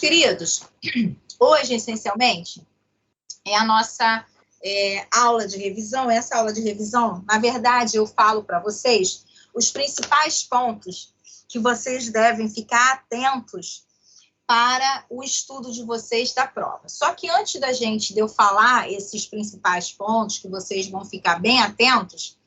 Queridos, hoje, essencialmente, é a nossa aula de revisão. Essa aula de revisão, na verdade, eu falo para vocês os principais pontos que vocês devem ficar atentos para o estudo de vocês da prova. Só que antes de eu falar esses principais pontos, que vocês vão ficar bem atentos,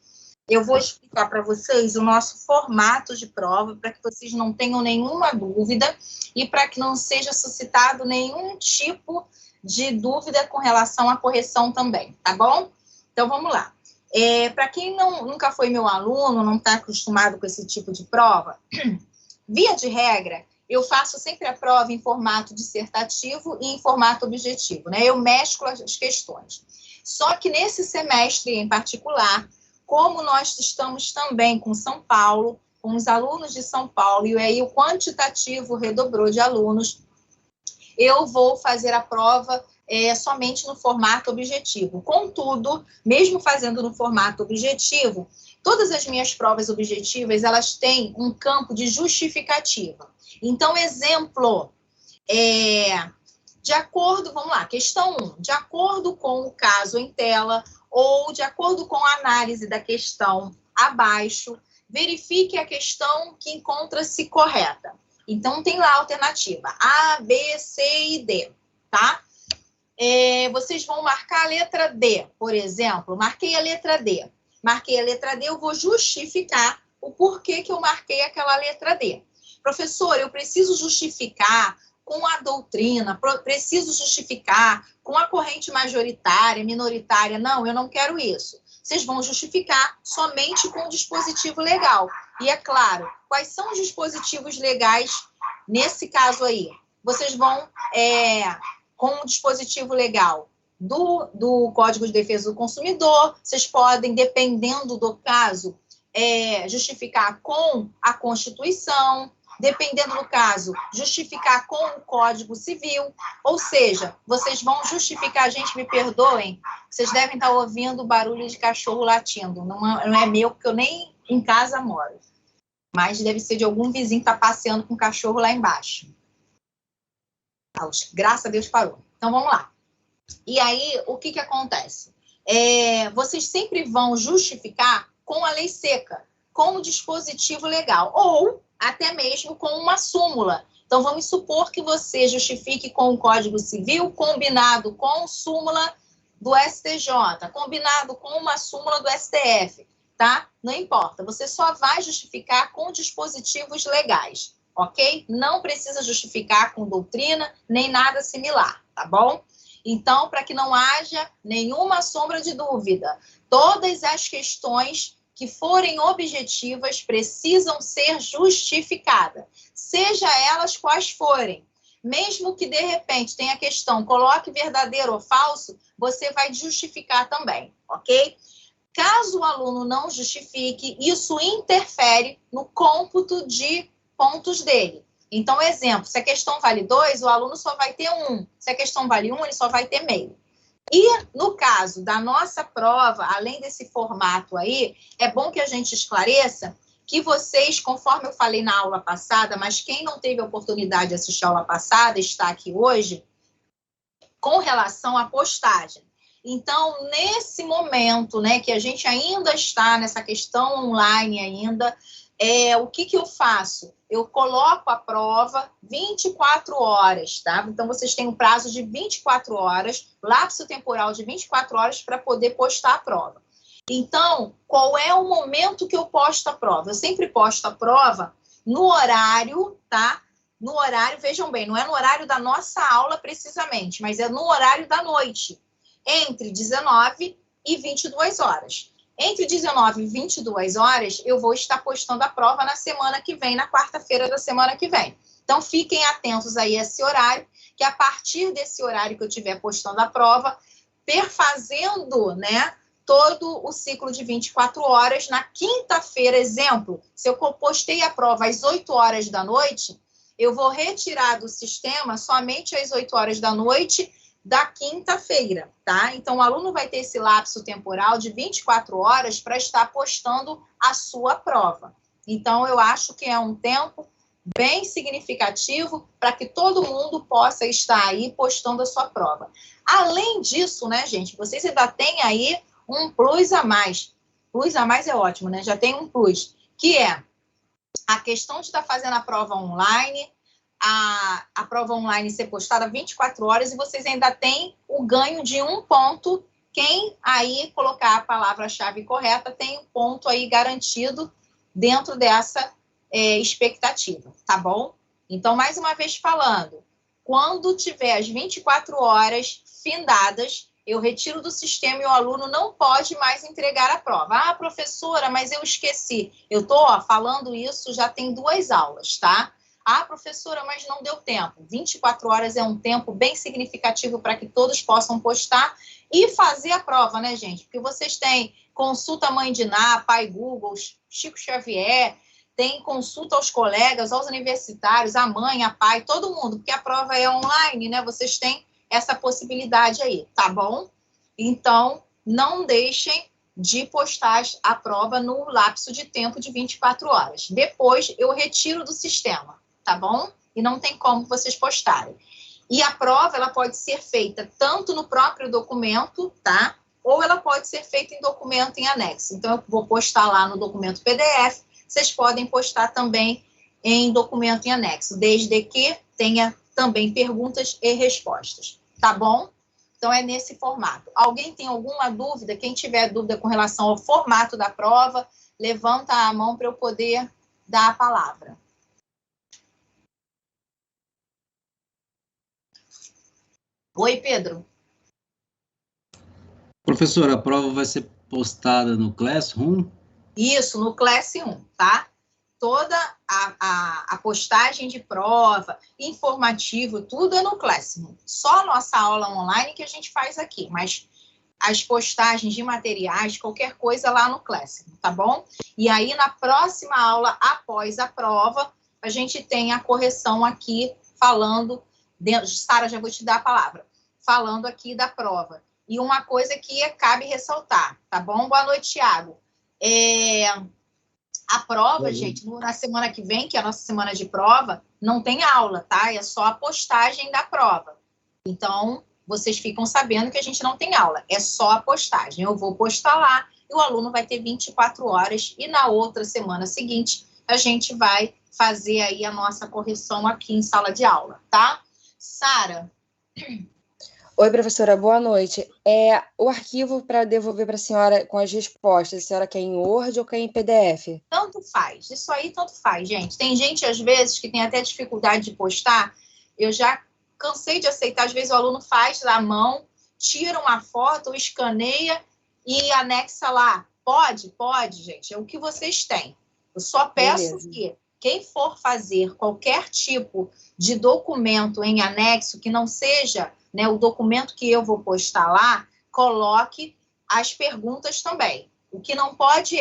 eu vou explicar para vocês o nosso formato de prova, para que vocês não tenham nenhuma dúvida e para que não seja suscitado nenhum tipo de dúvida com relação à correção também, tá bom? Então, vamos lá. Para quem nunca foi meu aluno, não está acostumado com esse tipo de prova, via de regra, eu faço sempre a prova em formato dissertativo e em formato objetivo, né? Eu mesclo as questões. Só que nesse semestre em particular, como nós estamos também com São Paulo, com os alunos de São Paulo, e aí o quantitativo redobrou de alunos, eu vou fazer a prova somente no formato objetivo. Contudo, mesmo fazendo no formato objetivo, todas as minhas provas objetivas, elas têm um campo de justificativa. Então, exemplo, de acordo, vamos lá, questão 1, de acordo com o caso em tela, ou de acordo com a análise da questão abaixo, verifique a questão que encontra-se correta. Então, tem lá a alternativa A, B, C e D, tá? Vocês vão marcar a letra D, por exemplo. Marquei a letra D. Marquei a letra D, eu vou justificar o porquê que eu marquei aquela letra D. Professor, eu preciso justificar com a doutrina, preciso justificar com a corrente majoritária, minoritária. Não, eu não quero isso. Vocês vão justificar somente com o dispositivo legal. E é claro, quais são os dispositivos legais nesse caso aí? Vocês vão, com o dispositivo legal do Código de Defesa do Consumidor, vocês podem, dependendo do caso, justificar com a Constituição, dependendo do caso, justificar com o Código Civil, ou seja, vocês vão justificar, gente, me perdoem, vocês devem estar ouvindo barulho de cachorro latindo, não é meu, porque eu nem em casa moro, mas deve ser de algum vizinho que está passeando com o cachorro lá embaixo. Graças a Deus parou. Então, vamos lá. E aí, o que acontece? Vocês sempre vão justificar com a lei seca, com o dispositivo legal, ou até mesmo com uma súmula. Então, vamos supor que você justifique com o Código Civil, combinado com súmula do STJ, combinado com uma súmula do STF, tá? Não importa, você só vai justificar com dispositivos legais, ok? Não precisa justificar com doutrina, nem nada similar, tá bom? Então, para que não haja nenhuma sombra de dúvida, todas as questões que forem objetivas precisam ser justificadas, seja elas quais forem. Mesmo que, de repente, tenha a questão, coloque verdadeiro ou falso, você vai justificar também, ok? Caso o aluno não justifique, isso interfere no cômputo de pontos dele. Então, exemplo, se a questão vale 2, o aluno só vai ter 1. Se a questão vale 1, ele só vai ter meio. E, no caso da nossa prova, além desse formato aí, é bom que a gente esclareça que vocês, conforme eu falei na aula passada, mas quem não teve a oportunidade de assistir a aula passada, está aqui hoje, com relação à postagem. Então, nesse momento, né, que a gente ainda está nessa questão online ainda, o que eu faço? Eu coloco a prova 24 horas, tá? Então, vocês têm um prazo de 24 horas, lapso temporal de 24 horas para poder postar a prova. Então, qual é o momento que eu posto a prova? Eu sempre posto a prova no horário, tá? No horário, vejam bem, não é no horário da nossa aula precisamente, mas é no horário da noite, entre 19 e 22 horas. Entre 19 e 22 horas, eu vou estar postando a prova na semana que vem, na quarta-feira da semana que vem. Então, fiquem atentos aí a esse horário, que a partir desse horário que eu estiver postando a prova, perfazendo, né, todo o ciclo de 24 horas, na quinta-feira, exemplo, se eu postei a prova às 8 horas da noite, eu vou retirar do sistema somente às 8 horas da noite, da quinta-feira, tá? Então, o aluno vai ter esse lapso temporal de 24 horas para estar postando a sua prova. Então, eu acho que é um tempo bem significativo para que todo mundo possa estar aí postando a sua prova. Além disso, né, gente, vocês ainda têm aí um plus a mais. Plus a mais é ótimo, né? Já tem um plus, que é a questão de estar fazendo a prova online, a prova online ser postada 24 horas e vocês ainda têm o ganho de 1 ponto. Quem aí colocar a palavra-chave correta tem um ponto aí garantido dentro dessa expectativa, tá bom? Então, mais uma vez falando, quando tiver as 24 horas findadas, eu retiro do sistema e o aluno não pode mais entregar a prova. Ah, professora, mas eu esqueci. Eu estou falando isso já tem 2 aulas, tá? Ah, professora, mas não deu tempo. 24 horas é um tempo bem significativo para que todos possam postar e fazer a prova, né, gente? Porque vocês têm consulta Mãe de Ná, Pai Google, Chico Xavier, tem consulta aos colegas, aos universitários, a mãe, a pai, todo mundo, porque a prova é online, né? Vocês têm essa possibilidade aí, tá bom? Então, não deixem de postar a prova no lapso de tempo de 24 horas. Depois, eu retiro do sistema, tá bom? E não tem como vocês postarem. E a prova, ela pode ser feita tanto no próprio documento, tá? Ou ela pode ser feita em documento em anexo. Então, eu vou postar lá no documento PDF, vocês podem postar também em documento em anexo, desde que tenha também perguntas e respostas, tá bom? Então, é nesse formato. Alguém tem alguma dúvida? Quem tiver dúvida com relação ao formato da prova, levanta a mão para eu poder dar a palavra. Oi, Pedro. Professora, a prova vai ser postada no Classroom? Isso, no Classroom, tá? Toda a postagem de prova, informativo, tudo é no Classroom. Só a nossa aula online que a gente faz aqui, mas as postagens de materiais, qualquer coisa lá no Classroom, tá bom? E aí, na próxima aula, após a prova, a gente tem a correção aqui, falando, Sara, já vou te dar a palavra, falando aqui da prova. E uma coisa que cabe ressaltar, tá bom? Boa noite, Thiago. A prova, gente, na semana que vem, que é a nossa semana de prova, não tem aula, tá? É só a postagem da prova. Então, vocês ficam sabendo que a gente não tem aula, é só a postagem. Eu vou postar lá e o aluno vai ter 24 horas e na outra semana seguinte a gente vai fazer aí a nossa correção aqui em sala de aula, tá? Sara? Oi, professora, boa noite. O arquivo para devolver para a senhora com as respostas, a senhora quer em Word ou quer em PDF? Tanto faz, isso aí tanto faz, gente. Tem gente, às vezes, que tem até dificuldade de postar. Eu já cansei de aceitar, às vezes o aluno faz na mão, tira uma foto, escaneia e anexa lá. Pode, gente, é o que vocês têm. Eu só peço que quem for fazer qualquer tipo de documento em anexo que não seja, né, o documento que eu vou postar lá, coloque as perguntas também. O que não pode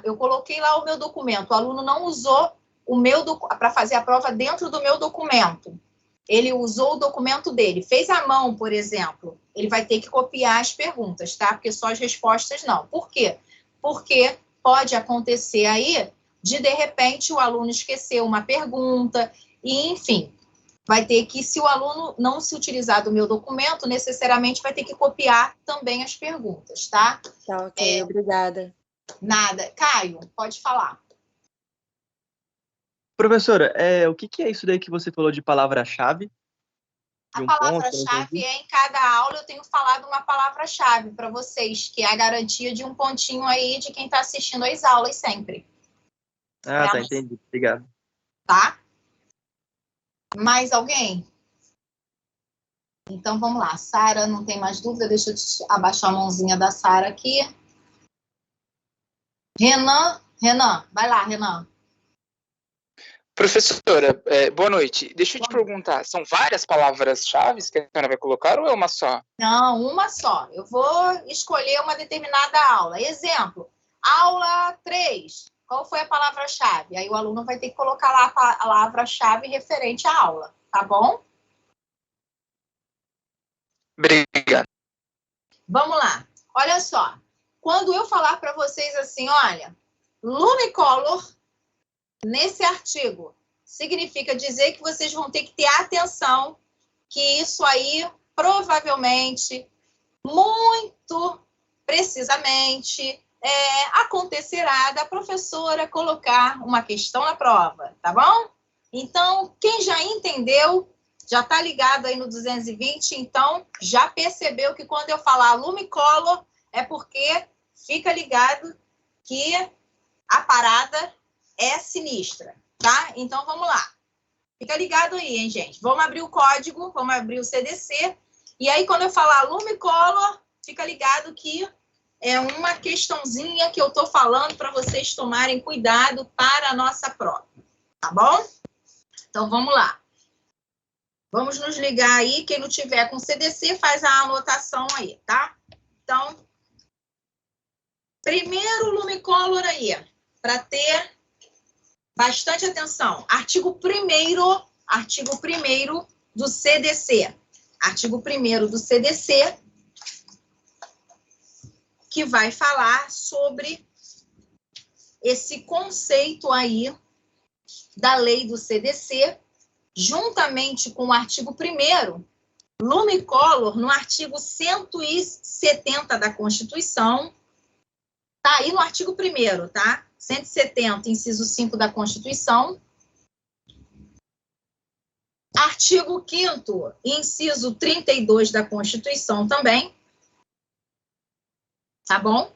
eu coloquei lá o meu documento, o aluno não usou o meu para fazer a prova dentro do meu documento. Ele usou o documento dele, fez à mão, por exemplo, ele vai ter que copiar as perguntas, tá? Porque só as respostas não. Por quê? Porque pode acontecer aí de repente, o aluno esquecer uma pergunta, e, enfim, vai ter que, se o aluno não se utilizar do meu documento, necessariamente vai ter que copiar também as perguntas, tá? Tá, ok, obrigada. Nada. Caio, pode falar. Professora, o que é isso daí que você falou de palavra-chave? A palavra-chave em cada aula eu tenho falado uma palavra-chave para vocês, que é a garantia de um pontinho aí de quem está assistindo às aulas sempre. Ah, tá, entendi. Obrigado. Tá? Mais alguém? Então, vamos lá. Sara, não tem mais dúvida? Deixa eu abaixar a mãozinha da Sara aqui. Renan, vai lá, Renan. Professora, boa noite. Deixa eu te perguntar, são várias palavras-chave que a senhora vai colocar ou é uma só? Não, uma só. Eu vou escolher uma determinada aula. Exemplo, aula 3. Qual foi a palavra-chave? Aí o aluno vai ter que colocar lá a palavra-chave referente à aula, tá bom? Obrigado. Vamos lá. Olha só. Quando eu falar para vocês assim, olha, Lunicolor, nesse artigo, significa dizer que vocês vão ter que ter atenção, que isso aí provavelmente, muito precisamente, acontecerá da professora colocar uma questão na prova, tá bom? Então, quem já entendeu, já está ligado aí no 220, então já percebeu que quando eu falar Lumicolor, é porque fica ligado que a parada é sinistra, tá? Então, vamos lá. Fica ligado aí, hein, gente? Vamos abrir o código, vamos abrir o CDC, e aí quando eu falar Lumicolor, fica ligado que é uma questãozinha que eu estou falando para vocês tomarem cuidado para a nossa prova, tá bom? Então, vamos lá. Vamos nos ligar aí, quem não tiver com CDC, faz a anotação aí, tá? Então, primeiro Lumicolor aí, para ter bastante atenção. Artigo 1º do CDC. Artigo 1º do CDC, que vai falar sobre esse conceito aí da lei do CDC, juntamente com o artigo 1º, Lumicolor, no artigo 170 da Constituição, tá aí no artigo 1º, tá? 170, inciso 5 da Constituição. Artigo 5º, inciso 32 da Constituição também. Tá bom?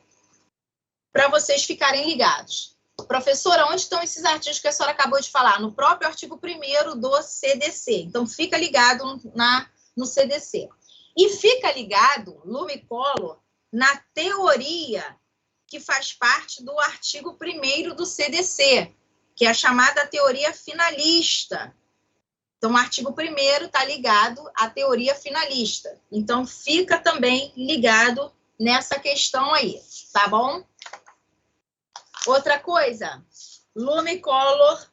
Para vocês ficarem ligados. Professora, onde estão esses artigos que a senhora acabou de falar? No próprio artigo 1º do CDC. Então, fica ligado no CDC. E fica ligado, Lumicolor, na teoria que faz parte do artigo 1º do CDC, que é a chamada teoria finalista. Então, o artigo 1º está ligado à teoria finalista. Então, fica também ligado nessa questão aí, tá bom? Outra coisa, Lumicolor,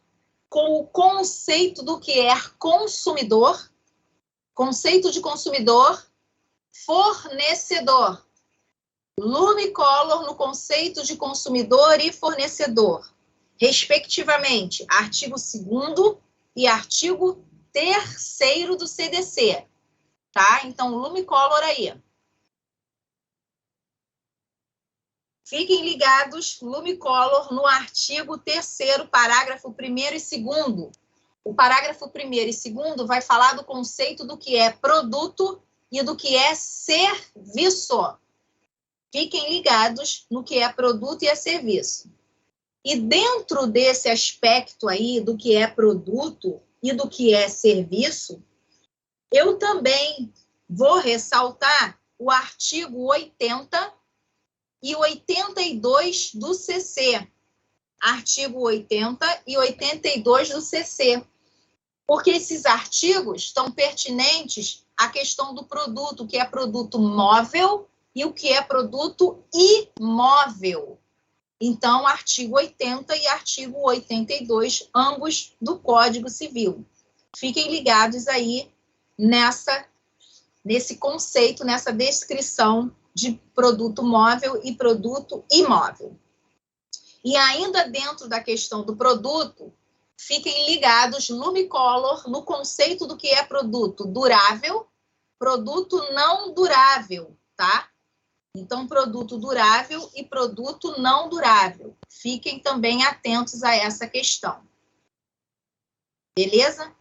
com o conceito do que é consumidor, conceito de consumidor, fornecedor. Lumicolor no conceito de consumidor e fornecedor, respectivamente, artigo 2º e artigo 3º do CDC, tá? Então, Lumicolor aí. Fiquem ligados, Lumicolor, no artigo 3º, parágrafo 1º e 2º. O parágrafo 1º e 2º vai falar do conceito do que é produto e do que é serviço. Fiquem ligados no que é produto e é serviço. E dentro desse aspecto aí, do que é produto e do que é serviço, eu também vou ressaltar o artigo 80 e 82 do CC. Artigo 80 e 82 do CC. Porque esses artigos estão pertinentes à questão do produto, que é produto móvel e o que é produto imóvel. Então, artigo 80 e artigo 82, ambos do Código Civil. Fiquem ligados aí nesse conceito, nessa descrição de produto móvel e produto imóvel. E ainda dentro da questão do produto, fiquem ligados, Lumicolor, no conceito do que é produto durável, produto não durável, tá? Então, produto durável e produto não durável. Fiquem também atentos a essa questão. Beleza?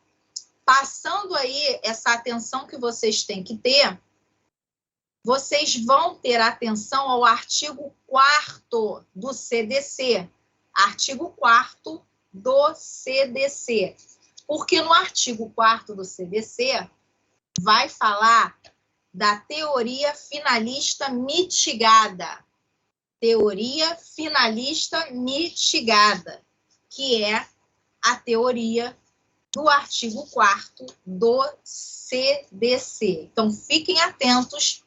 Passando aí essa atenção que vocês têm que ter, vocês vão ter atenção ao artigo 4º do CDC. Artigo 4º do CDC. Porque no artigo 4º do CDC vai falar da teoria finalista mitigada. Teoria finalista mitigada, que é a teoria do artigo 4º do CDC. Então, fiquem atentos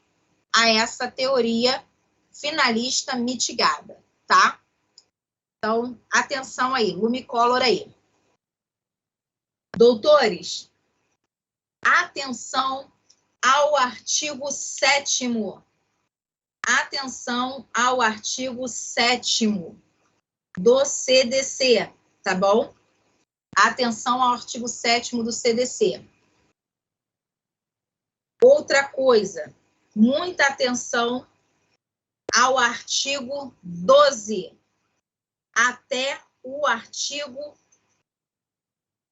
a essa teoria finalista mitigada, tá? Então, atenção aí, Lumicolor aí. Doutores, atenção ao artigo 7º. Atenção ao artigo 7º do CDC, tá bom? Atenção ao artigo 7º do CDC. Outra coisa, muita atenção ao artigo 12 até o artigo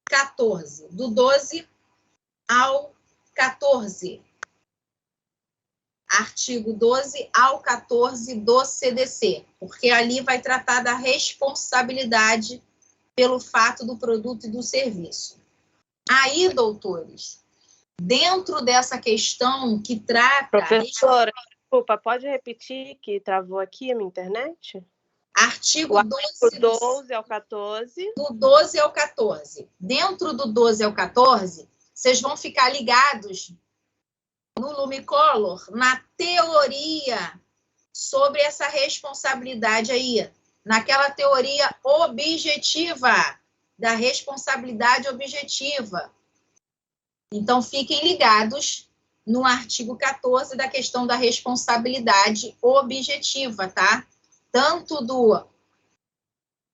14, do 12 ao 14. Artigo 12 ao 14 do CDC, porque ali vai tratar da responsabilidade pelo fato do produto e do serviço. Aí, doutores, dentro dessa questão que trata... Professora, desculpa, pode repetir que travou aqui a minha internet? Artigo 12, 12 ao 14. Do 12 ao 14. Dentro do 12 ao 14, vocês vão ficar ligados no Lumicolor, na teoria sobre essa responsabilidade aí, naquela teoria objetiva, da responsabilidade objetiva. Então, fiquem ligados no artigo 14 da questão da responsabilidade objetiva, tá? Tanto do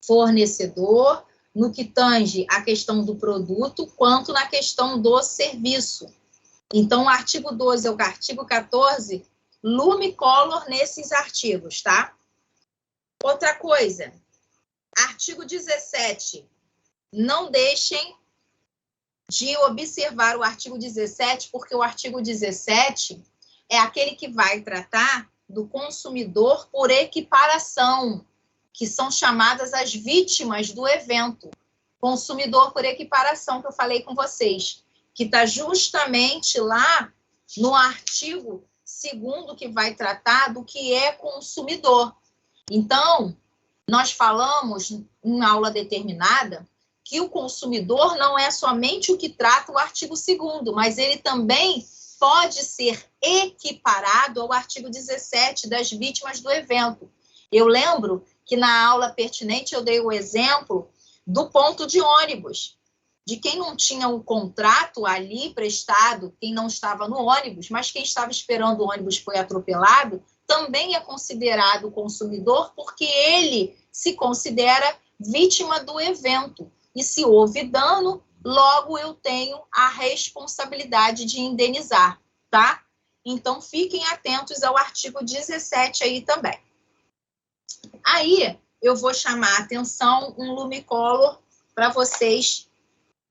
fornecedor, no que tange a questão do produto, quanto na questão do serviço. Então, o artigo 12 ao artigo 14, Lumicolor nesses artigos, tá? Outra coisa, artigo 17, não deixem de observar o artigo 17, porque o artigo 17 é aquele que vai tratar do consumidor por equiparação, que são chamadas as vítimas do evento. Consumidor por equiparação, que eu falei com vocês, que está justamente lá no artigo 2º, que vai tratar do que é consumidor. Então, nós falamos em aula determinada que o consumidor não é somente o que trata o artigo 2º, mas ele também pode ser equiparado ao artigo 17 das vítimas do evento. Eu lembro que na aula pertinente eu dei o exemplo do ponto de ônibus, de quem não tinha um contrato ali prestado, quem não estava no ônibus, mas quem estava esperando o ônibus foi atropelado, também é considerado consumidor, porque ele se considera vítima do evento. E se houve dano, logo eu tenho a responsabilidade de indenizar, tá? Então, fiquem atentos ao artigo 17 aí também. Aí, eu vou chamar a atenção, um Lumicolor, para vocês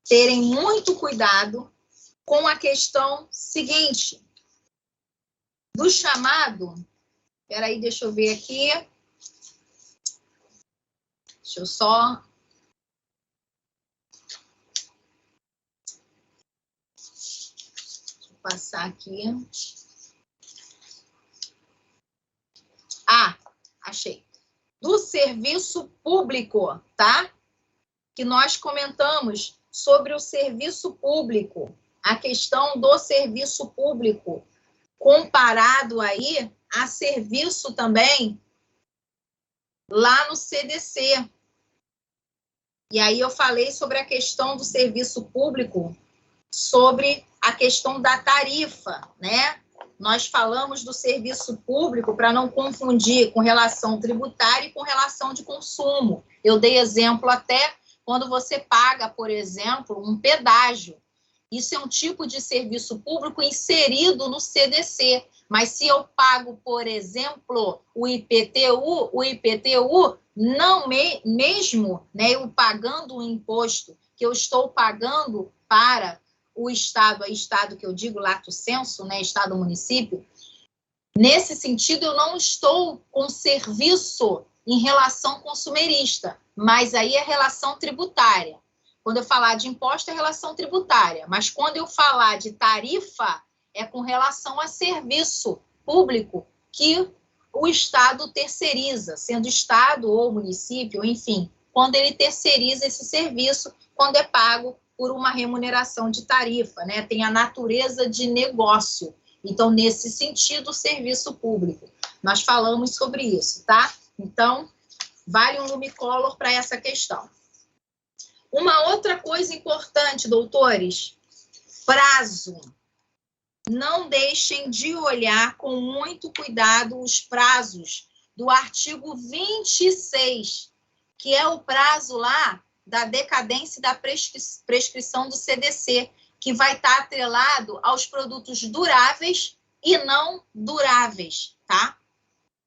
terem muito cuidado com a questão seguinte, do chamado... Espera aí, deixa eu ver aqui. Deixa eu só... Deixa eu passar aqui. Ah, achei. Do serviço público, tá? Que nós comentamos sobre o serviço público, a questão do serviço público, comparado aí a serviço também lá no CDC. E aí eu falei sobre a questão do serviço público, sobre a questão da tarifa, né? Nós falamos do serviço público para não confundir com relação tributária e com relação de consumo. Eu dei exemplo até quando você paga, por exemplo, um pedágio. Isso é um tipo de serviço público inserido no CDC. Mas se eu pago, por exemplo, o IPTU não mesmo, né, eu pagando o imposto que eu estou pagando para o Estado, Estado que eu digo, lato sensu, né, Estado, município, nesse sentido eu não estou com serviço em relação consumerista, mas aí é relação tributária. Quando eu falar de imposto é relação tributária, mas quando eu falar de tarifa é com relação a serviço público que o Estado terceiriza, sendo Estado ou município, enfim, quando ele terceiriza esse serviço, quando é pago por uma remuneração de tarifa, né? Tem a natureza de negócio. Então, nesse sentido, serviço público. Nós falamos sobre isso, tá? Então, vale um Lumicolor para essa questão. Uma outra coisa importante, doutores, prazo. Não deixem de olhar com muito cuidado os prazos do artigo 26, que é o prazo lá da decadência e da prescrição do CDC, que vai estar atrelado aos produtos duráveis e não duráveis, tá?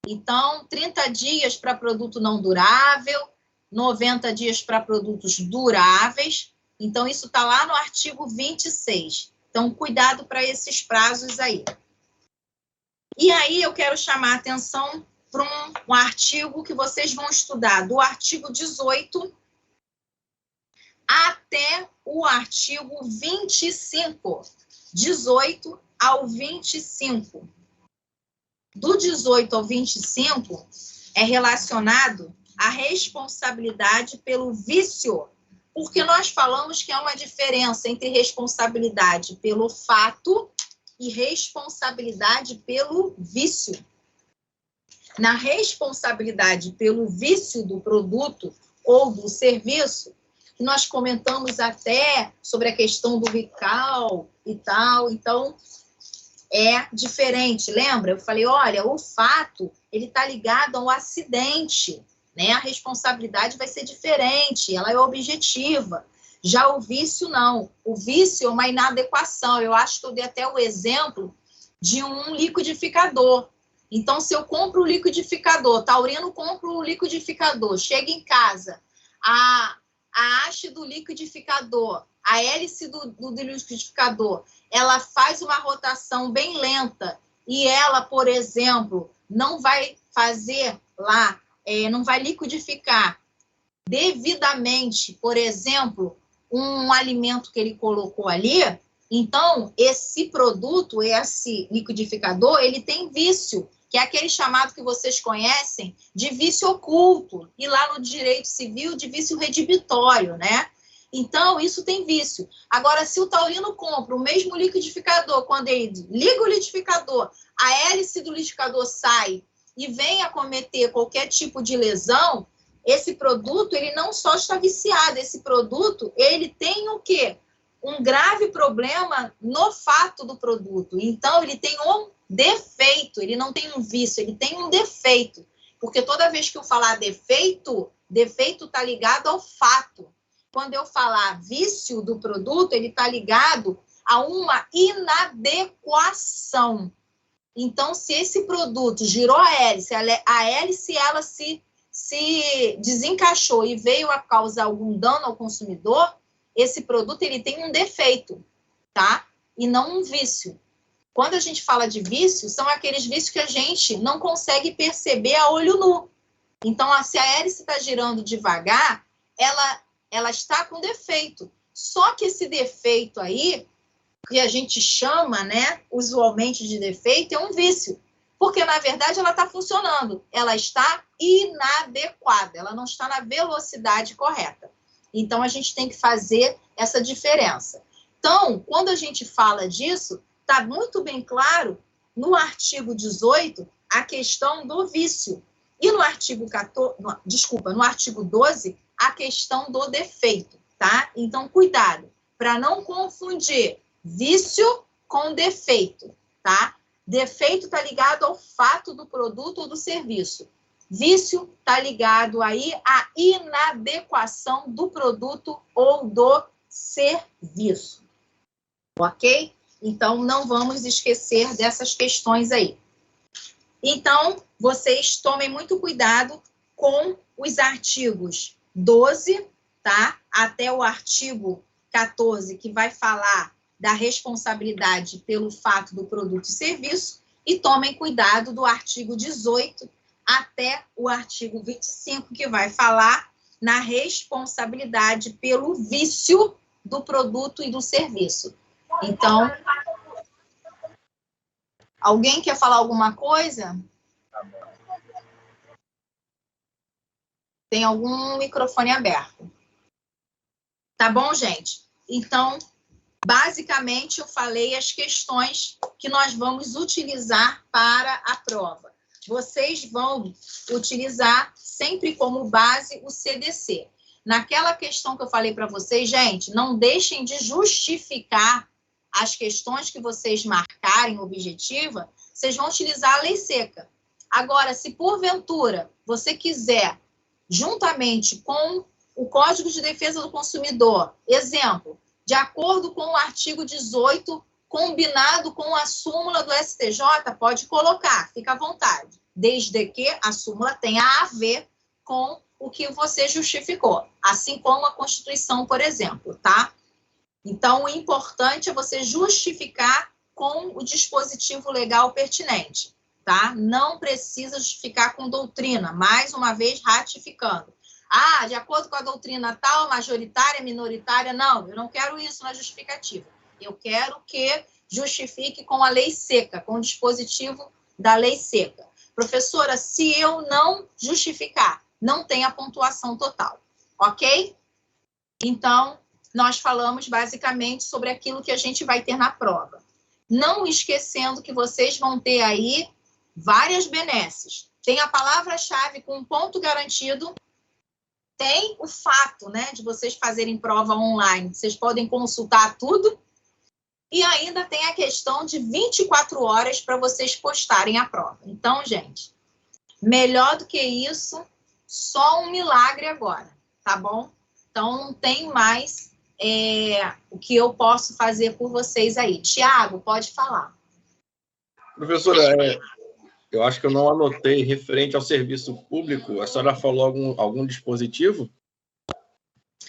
Então, 30 dias para produto não durável, 90 dias para produtos duráveis. Então, isso está lá no artigo 26. Então, cuidado para esses prazos aí. E aí, eu quero chamar a atenção para um artigo que vocês vão estudar, do artigo 18 até o artigo 25. 18 ao 25. Do 18 ao 25 é relacionado à responsabilidade pelo vício, porque nós falamos que há uma diferença entre responsabilidade pelo fato e responsabilidade pelo vício. Na responsabilidade pelo vício do produto ou do serviço, que nós comentamos até sobre a questão do recall e tal, então é diferente, lembra? Eu falei, olha, o fato, ele está ligado ao acidente, né? A responsabilidade vai ser diferente, ela é objetiva. Já o vício, não. O vício é uma inadequação. Eu acho que eu dei até o exemplo de um liquidificador. Então, se eu compro o liquidificador, Taurino compra o liquidificador, chega em casa, a haste do liquidificador, a hélice do liquidificador, ela faz uma rotação bem lenta e ela, por exemplo, não vai fazer lá, não vai liquidificar devidamente, por exemplo, um alimento que ele colocou ali, então, esse produto, esse liquidificador, ele tem vício, que é aquele chamado que vocês conhecem de vício oculto, e lá no direito civil de vício redibitório, né? Então, isso tem vício. Agora, se o taurino compra o mesmo liquidificador, quando ele liga o liquidificador, a hélice do liquidificador sai e vem a cometer qualquer tipo de lesão, esse produto, ele não só está viciado, esse produto, ele tem o quê? Um grave problema no fato do produto. Então, ele tem um defeito, ele não tem um vício, ele tem um defeito. Porque toda vez que eu falar defeito, defeito está ligado ao fato. Quando eu falar vício do produto, ele está ligado a uma inadequação. Então, se esse produto girou a hélice ela se desencaixou e veio a causar algum dano ao consumidor, esse produto ele tem um defeito, tá? E não um vício. Quando a gente fala de vício, são aqueles vícios que a gente não consegue perceber a olho nu. Então, se a hélice está girando devagar, ela está com defeito. Só que esse defeito aí, que a gente chama, né, usualmente de defeito, é um vício. Porque, na verdade, ela está funcionando. Ela está inadequada. Ela não está na velocidade correta. Então, a gente tem que fazer essa diferença. Então, quando a gente fala disso, está muito bem claro no artigo 18 a questão do vício. E no artigo 14, no artigo 12, a questão do defeito, tá? Então, cuidado, para não confundir vício com defeito, tá? Defeito está ligado ao fato do produto ou do serviço. Vício está ligado aí à inadequação do produto ou do serviço. Ok? Então, não vamos esquecer dessas questões aí. Então, vocês tomem muito cuidado com os artigos 12, tá? Até o artigo 14, que vai falar da responsabilidade pelo fato do produto e serviço, e tomem cuidado do artigo 18 até o artigo 25, que vai falar na responsabilidade pelo vício do produto e do serviço. Então, alguém quer falar alguma coisa? Tem algum microfone aberto? Tá bom, gente? Então, basicamente, eu falei as questões que nós vamos utilizar para a prova. Vocês vão utilizar sempre como base o CDC. Naquela questão que eu falei para vocês, gente, não deixem de justificar as questões que vocês marcarem objetiva, vocês vão utilizar a lei seca. Agora, se porventura você quiser, juntamente com o Código de Defesa do Consumidor, exemplo, de acordo com o artigo 18, combinado com a súmula do STJ, pode colocar, fica à vontade, desde que a súmula tenha a ver com o que você justificou, assim como a Constituição, por exemplo, tá? Então, o importante é você justificar com o dispositivo legal pertinente, tá? Não precisa justificar com doutrina, mais uma vez ratificando. Ah, de acordo com a doutrina tal, majoritária, minoritária, não, eu não quero isso na justificativa. Eu quero que justifique com a lei seca, com o dispositivo da lei seca. Professora, se eu não justificar, não tem a pontuação total, ok? Então, nós falamos basicamente sobre aquilo que a gente vai ter na prova. Não esquecendo que vocês vão ter aí várias benesses. Tem a palavra-chave com um ponto garantido, tem o fato, né, de vocês fazerem prova online. Vocês podem consultar tudo. E ainda tem a questão de 24 horas para vocês postarem a prova. Então, gente, melhor do que isso, só um milagre agora, tá bom? Então, não tem mais o que eu posso fazer por vocês aí. Tiago, pode falar. Professora, eu acho que eu não anotei referente ao serviço público. A senhora falou algum dispositivo?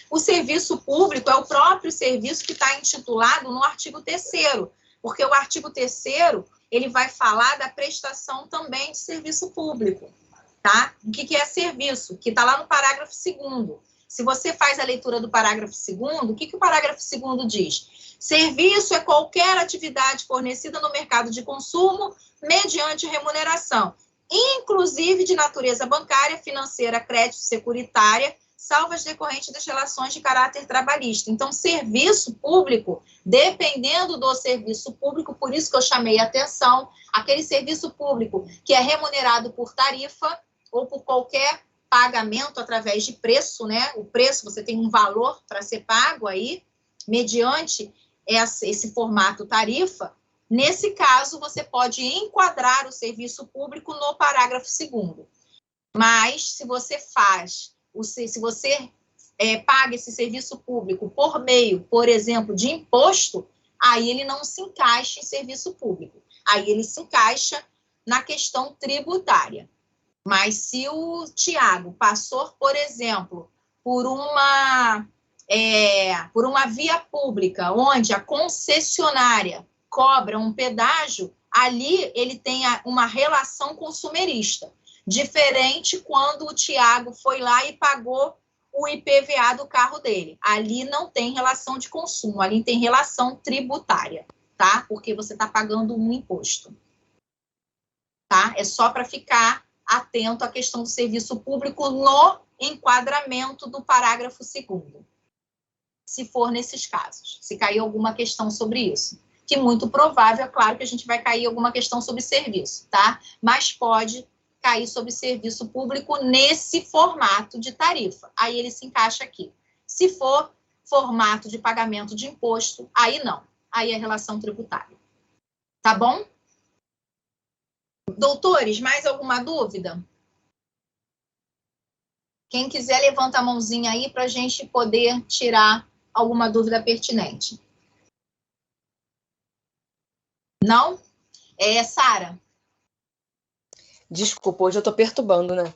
O serviço público é o próprio serviço que está intitulado no artigo 3º, porque o artigo 3º, ele vai falar da prestação também de serviço público, tá? O que é serviço? Que está lá no parágrafo 2º. Se você faz a leitura do parágrafo 2º, o que o parágrafo 2º diz? Serviço é qualquer atividade fornecida no mercado de consumo mediante remuneração, inclusive de natureza bancária, financeira, crédito, securitária, salvo as decorrentes das relações de caráter trabalhista. Então, serviço público, dependendo do serviço público, por isso que eu chamei a atenção, aquele serviço público que é remunerado por tarifa ou por qualquer pagamento através de preço, né? O preço, você tem um valor para ser pago aí, mediante esse formato tarifa. Nesse caso, você pode enquadrar o serviço público no parágrafo 2º. Mas, se você paga esse serviço público por meio, por exemplo, de imposto, aí ele não se encaixa em serviço público. Aí ele se encaixa na questão tributária. Mas se o Tiago passou, por exemplo, por uma via pública, onde a concessionária cobra um pedágio, ali ele tem uma relação consumerista. Diferente quando o Tiago foi lá e pagou o IPVA do carro dele. Ali não tem relação de consumo, ali tem relação tributária, tá? Porque você está pagando um imposto. Tá? É só para ficar atento à questão do serviço público no enquadramento do parágrafo 2º. Se for nesses casos, se cair alguma questão sobre isso. Que muito provável, é claro que a gente vai cair alguma questão sobre serviço, tá? Mas pode cair sobre serviço público nesse formato de tarifa. Aí ele se encaixa aqui. Se for formato de pagamento de imposto, aí não. Aí é relação tributária. Tá bom? Doutores, mais alguma dúvida? Quem quiser, levanta a mãozinha aí para a gente poder tirar alguma dúvida pertinente. Não? Sara? Desculpa, hoje eu estou perturbando, né?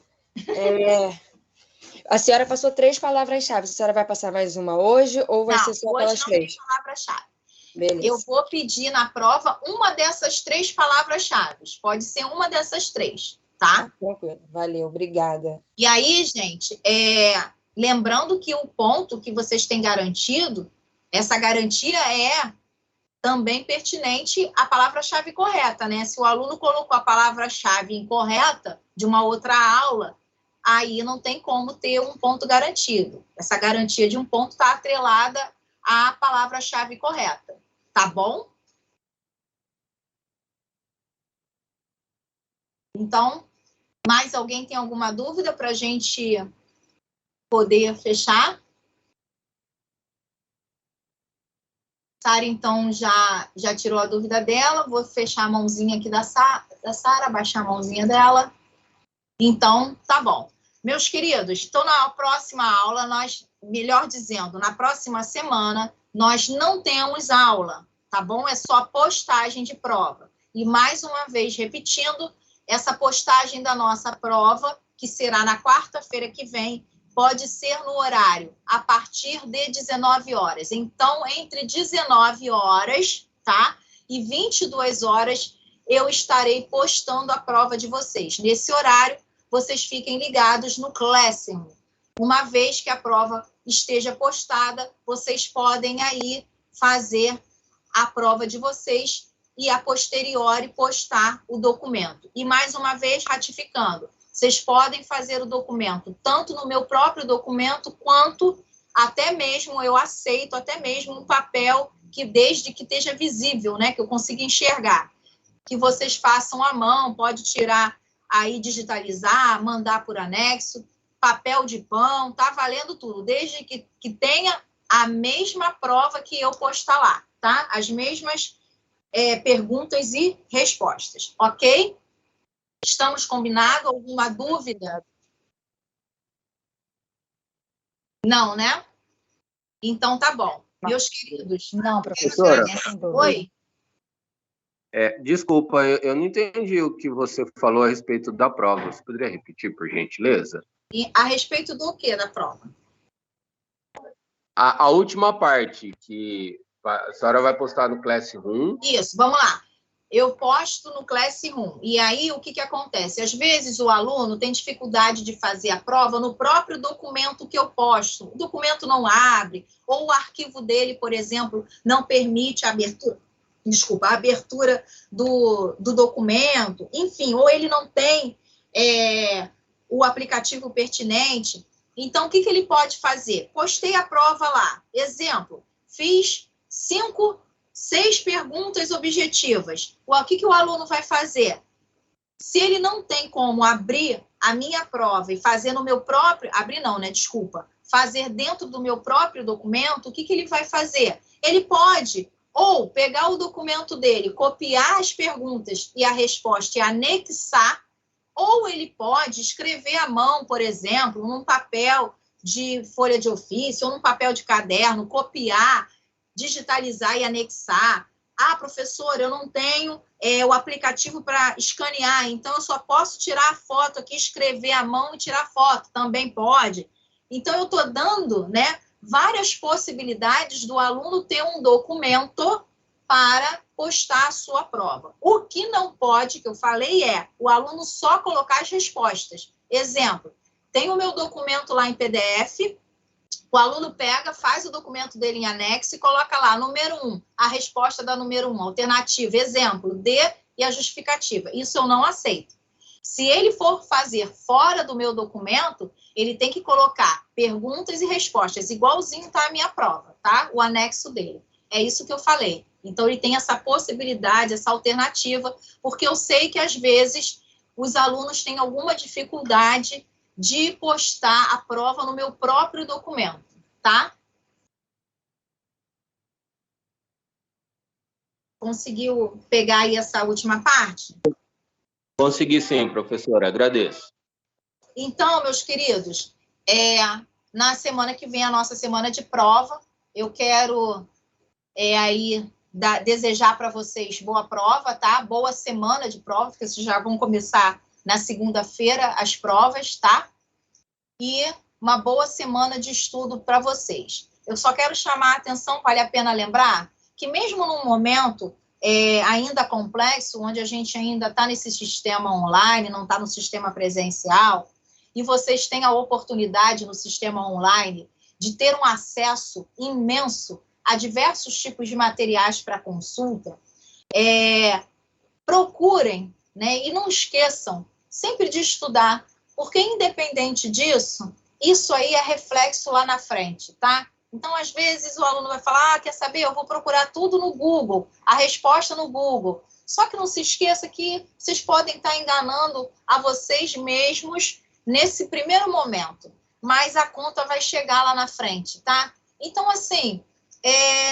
A senhora passou 3 palavras-chave. A senhora vai passar mais uma hoje ou vai ser só pelas 3? Hoje não tem palavra-chave. Beleza. Eu vou pedir na prova uma dessas 3 palavras-chave. Pode ser uma dessas 3, tá? Tranquilo. Valeu, obrigada. E aí, gente, lembrando que o ponto que vocês têm garantido, essa garantia é também pertinente à palavra-chave correta, né? Se o aluno colocou a palavra-chave incorreta de uma outra aula, aí não tem como ter um ponto garantido. Essa garantia de um ponto está atrelada à palavra-chave correta, tá bom? Então, mais alguém tem alguma dúvida para a gente poder fechar? Sara, então, já tirou a dúvida dela. Vou fechar a mãozinha aqui da Sara, baixar a mãozinha dela. Então, tá bom. Meus queridos, então na próxima aula, melhor dizendo, na próxima semana, nós não temos aula, tá bom? É só postagem de prova. E mais uma vez, repetindo, essa postagem da nossa prova, que será na quarta-feira que vem, pode ser no horário a partir de 19 horas. Então, entre 19 horas, tá? E 22 horas, eu estarei postando a prova de vocês. Nesse horário, vocês fiquem ligados no Classroom. Uma vez que a prova esteja postada, vocês podem aí fazer a prova de vocês e, a posteriori, postar o documento. E, mais uma vez, ratificando, vocês podem fazer o documento tanto no meu próprio documento, quanto até mesmo, eu aceito até mesmo um papel que, desde que esteja visível, né, que eu consiga enxergar, que vocês façam à mão, pode tirar aí, digitalizar, mandar por anexo, papel de pão, tá valendo tudo, desde que tenha a mesma prova que eu postar lá, tá? As mesmas perguntas e respostas, ok? Estamos combinados? Alguma dúvida? Não, né? Então, tá bom. Meus queridos. Não, professora. Oi? Desculpa, eu não entendi o que você falou a respeito da prova. Você poderia repetir, por gentileza? E a respeito do que da prova? A última parte, que a senhora vai postar no Classroom. Isso, vamos lá. Eu posto no Classroom. E aí, o que acontece? Às vezes, o aluno tem dificuldade de fazer a prova no próprio documento que eu posto. O documento não abre, ou o arquivo dele, por exemplo, não permite a abertura do documento. Enfim, ou ele não tem o aplicativo pertinente. Então, o que ele pode fazer? Postei a prova lá. Exemplo, fiz 6 perguntas objetivas. O que o aluno vai fazer? Se ele não tem como abrir a minha prova e fazer no meu próprio... Abrir não, né? Desculpa. Fazer dentro do meu próprio documento, o que ele vai fazer? Ele pode ou pegar o documento dele, copiar as perguntas e a resposta e anexar, ou ele pode escrever à mão, por exemplo, num papel de folha de ofício ou num papel de caderno, copiar, digitalizar e anexar. Ah, professor, eu não tenho o aplicativo para escanear, então eu só posso tirar a foto aqui, escrever à mão e tirar foto. Também pode. Então, eu estou dando, né, várias possibilidades do aluno ter um documento para postar a sua prova. O que não pode, que eu falei, o aluno só colocar as respostas. Exemplo, tem o meu documento lá em PDF, o aluno pega, faz o documento dele em anexo e coloca lá, número 1, a resposta da número 1, alternativa, exemplo, D e a justificativa. Isso eu não aceito. Se ele for fazer fora do meu documento, ele tem que colocar perguntas e respostas, igualzinho está a minha prova, tá? O anexo dele. É isso que eu falei. Então, ele tem essa possibilidade, essa alternativa, porque eu sei que, às vezes, os alunos têm alguma dificuldade de postar a prova no meu próprio documento, tá? Conseguiu pegar aí essa última parte? Consegui sim, professora, agradeço. Então, meus queridos, na semana que vem, a nossa semana de prova, eu quero desejar para vocês boa prova, tá? Boa semana de prova, porque vocês já vão começar na segunda-feira as provas, tá? E uma boa semana de estudo para vocês. Eu só quero chamar a atenção, vale a pena lembrar, que mesmo num momento ainda complexo, onde a gente ainda está nesse sistema online, não está no sistema presencial, e vocês têm a oportunidade no sistema online de ter um acesso imenso a diversos tipos de materiais para consulta, procurem, né, e não esqueçam sempre de estudar, porque independente disso, isso aí é reflexo lá na frente, tá? Então, às vezes, o aluno vai falar, quer saber, eu vou procurar tudo no Google, a resposta no Google. Só que não se esqueça que vocês podem estar enganando a vocês mesmos nesse primeiro momento, mas a conta vai chegar lá na frente, tá? Então, assim,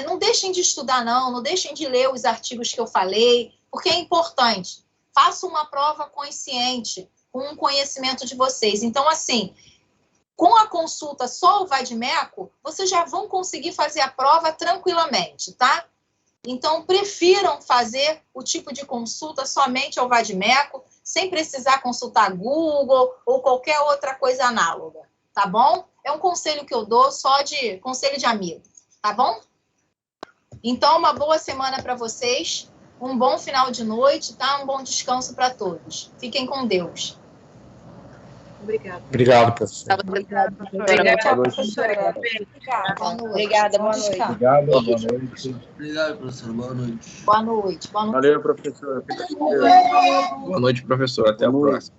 não deixem de estudar, não deixem de ler os artigos que eu falei, porque é importante. Faça uma prova consciente, com o conhecimento de vocês. Então, assim, com a consulta só o vade-mecum, vocês já vão conseguir fazer a prova tranquilamente, tá? Então, prefiram fazer o tipo de consulta somente ao vade-mecum, sem precisar consultar Google ou qualquer outra coisa análoga, tá bom? É um conselho que eu dou, só de conselho de amigo, tá bom? Então, uma boa semana para vocês, um bom final de noite, tá? Um bom descanso para todos. Fiquem com Deus. Obrigada. Obrigado, professor. Obrigada, professora. Obrigada, Boa professora. Boa noite. Obrigada, boa noite. Obrigado, boa noite. Obrigado, professor. Boa noite. Boa noite. Boa noite. Valeu, professor. Boa noite, professor. Até a próxima.